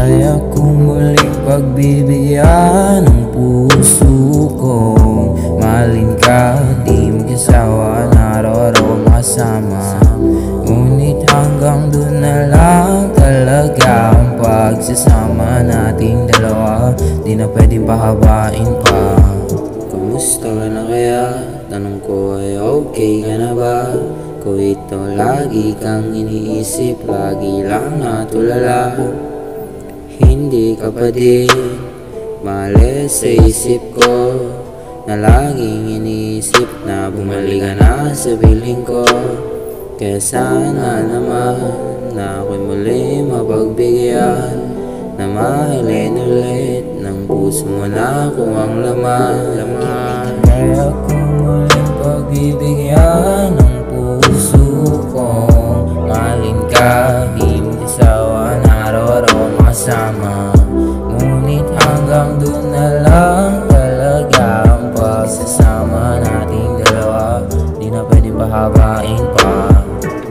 Kaya kung muling pagbibigyan ng puso kong mahalin ka, di mag-asawa na araw-araw makasama. Ngunit hanggang dun na lang talaga ang pagsasama nating dalawa, di na pwedeng pahabain pa. Kamusta ka na kaya? Tanong ko ay okay ka na ba? Kung ito lagi kang iniisip, lagi lang natulala, hindi ka pa din maalis sa isip ko, na laging iniisip na bumalik ka na sa piling ko. Kaya sana naman na ako'y muli mapagbigyan, na mahalin ulit ng puso mo na kung ang laman. Kaya kung muling pagbibigyan ng puso kong mahalin ka, di mag-asawa na araw-araw makasama. Ngunit hanggang dun na lang talaga ang pagsasama nating dalawa, di na pwedeng pahabain pa.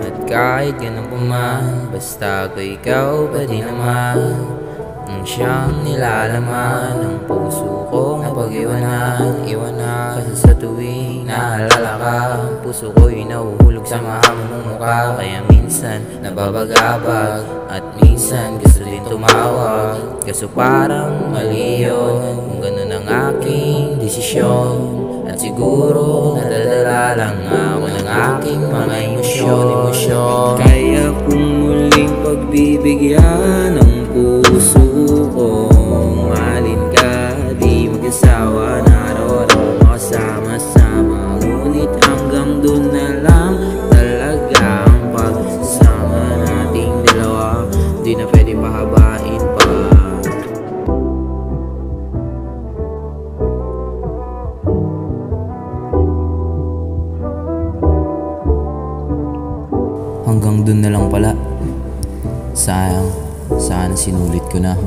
At kahit ganun pa man, basta ko ikaw pa din naman ang siyang nilalaman ng puso ko na pag-iwanan. Kasi sa tuwing naalala ka, ang puso ko'y nahuhulog sa mahamon mong mukha. Kaya minsan nababagabag at minsan gusto din tumawag, kaso parang mali yun kung ganun ang aking desisyon. At siguro nadadala lang ako ng aking mga emosyon. Kaya kung muling pagbibigyan ng puso kong mahalin ka, di mag-asawa na araw-araw makasama-sama. Ngunit hanggang dun na lang talaga ang pagsasama nating dalawa, di na pwede pahabain pa. Hanggang dun na lang pala. Sayang, sana sinulit ko na.